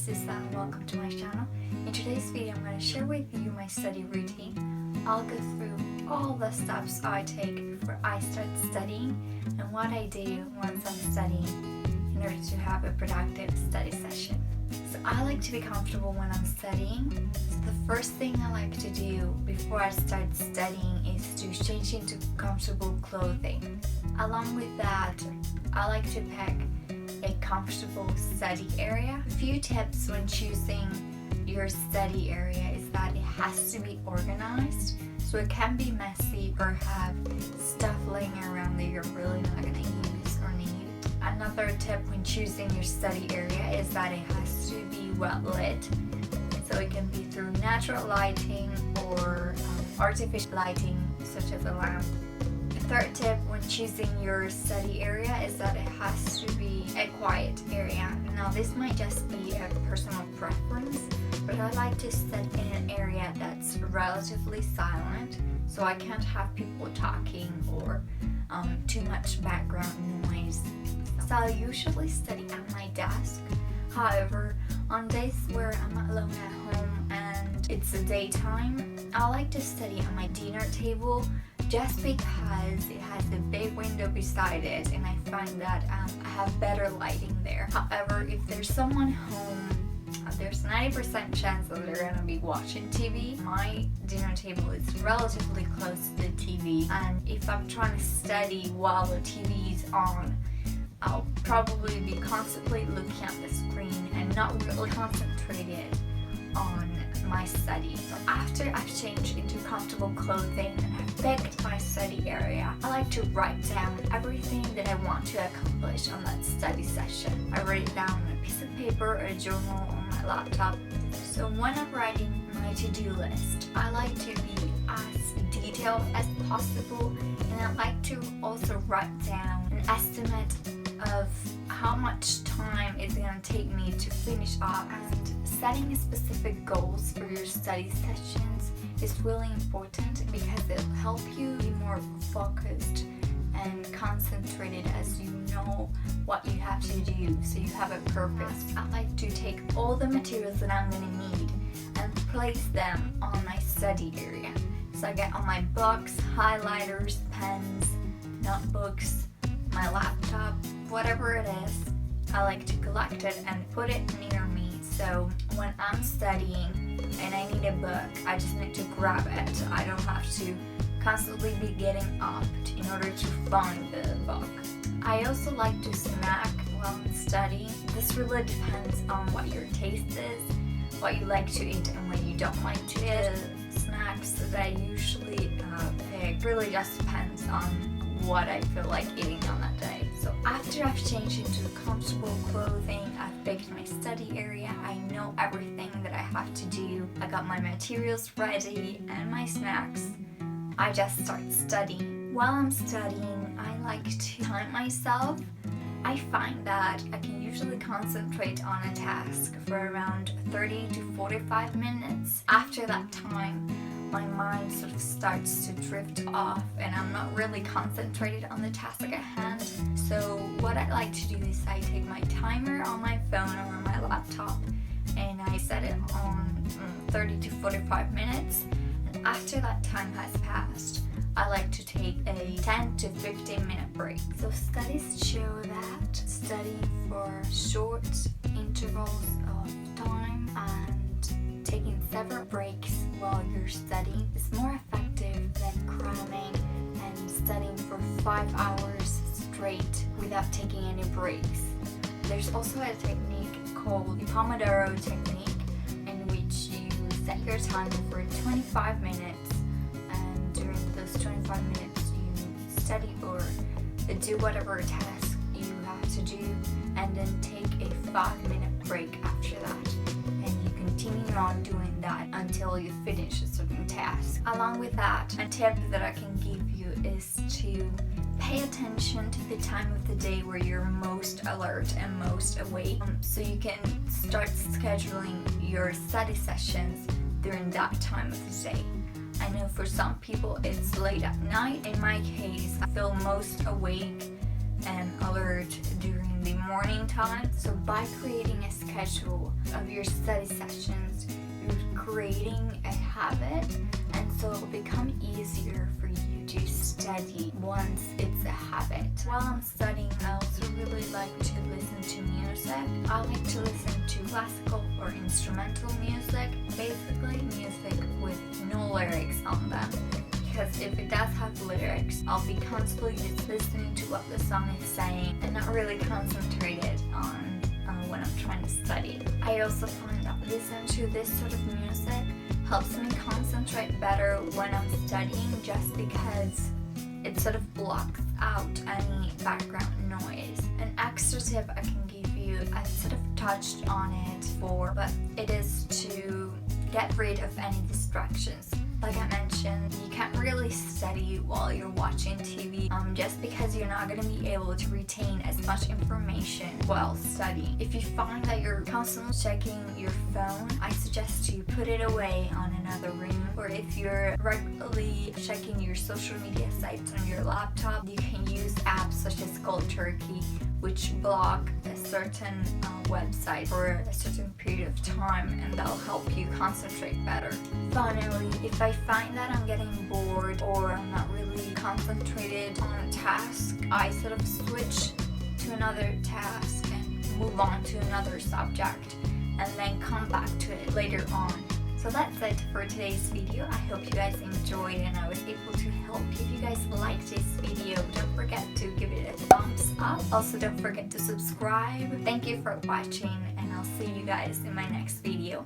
Gisselle and welcome to my channel. In today's video I'm going to share with you my study routine. I'll go through all the steps I take before I start studying and what I do once I'm studying in order to have a productive study session. So I like to be comfortable when I'm studying. So the first thing I like to do before I start studying is to change into comfortable clothing. Along with that, I like to pick a comfortable study area. A few tips when choosing your study area is that it has to be organized, so it can be messy or have stuff laying around that you're really not going to use or need. Another tip when choosing your study area is that it has to be well lit, so it can be through natural lighting or artificial lighting such as a lamp. Third tip when choosing your study area is that it has to be a quiet area. Now this might just be a personal preference, but I like to study in an area that's relatively silent, so I can't have people talking or too much background noise. So I usually study at my desk. However, on days where I'm alone at home and it's the daytime, I like to study at my dinner table, just because it has a big window beside it and I find that I have better lighting there. However, if there's someone home, there's 90% chance that they're gonna be watching TV. My dinner table is relatively close to the TV, and if I'm trying to study while the TV is on, I'll probably be constantly looking at the screen and not really concentrated on my study. So after I've changed into comfortable clothing and I've picked my study area, I like to write down everything that I want to accomplish on that study session. I write it down on a piece of paper or a journal on my laptop. So when I'm writing my to-do list, I like to be as detailed as possible, and I like to also write down an estimate of how much time it's going to take me to finish off. And setting specific goals for your study sessions is really important because it'll help you be more focused and concentrated as you know what you have to do, so you have a purpose. I like to take all the materials that I'm going to need and place them on my study area. So I get all my books, highlighters, pens, notebooks, my laptop, whatever it is, I like to collect it and put it near me. So when I'm studying and I need a book, I just need to grab it. I don't have to constantly be getting up in order to find the book. I also like to snack while I'm studying. This really depends on what your taste is, what you like to eat and what you don't like to eat. The snacks that I usually pick really just depends on what I feel like eating on that day. So after I've changed into comfortable clothing, I've picked my study area, I know everything that I have to do, I got my materials ready and my snacks, I just start studying. While I'm studying, I like to time myself. I find that I can usually concentrate on a task for around 30 to 45 minutes. After that time, my mind sort of starts to drift off and I'm not really concentrated on the task at hand. So what I like to do is I take my timer on my phone or on my laptop and I set it on 30 to 45 minutes. And after that time has passed, I like to take a 10 to 15 minute break. So studies show that studying for short intervals of time and taking several breaks while you're studying is more effective than cramming and studying for 5 hours straight without taking any breaks. There's also a technique called the Pomodoro technique, in which you set your timer for 25 minutes, and during those 25 minutes you study or do whatever task you have to do, and then take a 5-minute break after that. Continue on doing that until you finish a certain task. Along with that, a tip that I can give you is to pay attention to the time of the day where you're most alert and most awake, so you can start scheduling your study sessions during that time of the day. I know for some people it's late at night. In my case, I feel most awake an alert during the morning time. So by creating a schedule of your study sessions, you're creating a habit, and so it'll become easier for you to study once it's a habit. While I'm studying, I also really like to listen to music. I like to listen to classical or instrumental music, basically music with no lyrics on them. Because if it does have lyrics, I'll be constantly just listening to what the song is saying and not really concentrated on when I'm trying to study. I also find that listening to this sort of music helps me concentrate better when I'm studying, just because it sort of blocks out any background noise. An extra tip I can give you, I sort of touched on it before, but it is to get rid of any distractions. Like I mentioned, you can't really study while you're watching TV just because you're not going to be able to retain as much information while studying. If you find that you're constantly checking your phone, I suggest you put it away on another room. Or if you're regularly checking your social media sites on your laptop, you can use apps such as Cold Turkey, which block a certain website for a certain period of time, and that'll help you concentrate better. Finally, if I find that I'm getting bored or I'm not really concentrated on a task, I sort of switch to another task and move on to another subject and then come back to it later on. So that's it for today's video. I hope you guys enjoyed and I was able to help. If you guys liked this video, don't forget to give it a thumbs up. Also, don't forget to subscribe. Thank you for watching, and I'll see you guys in my next video.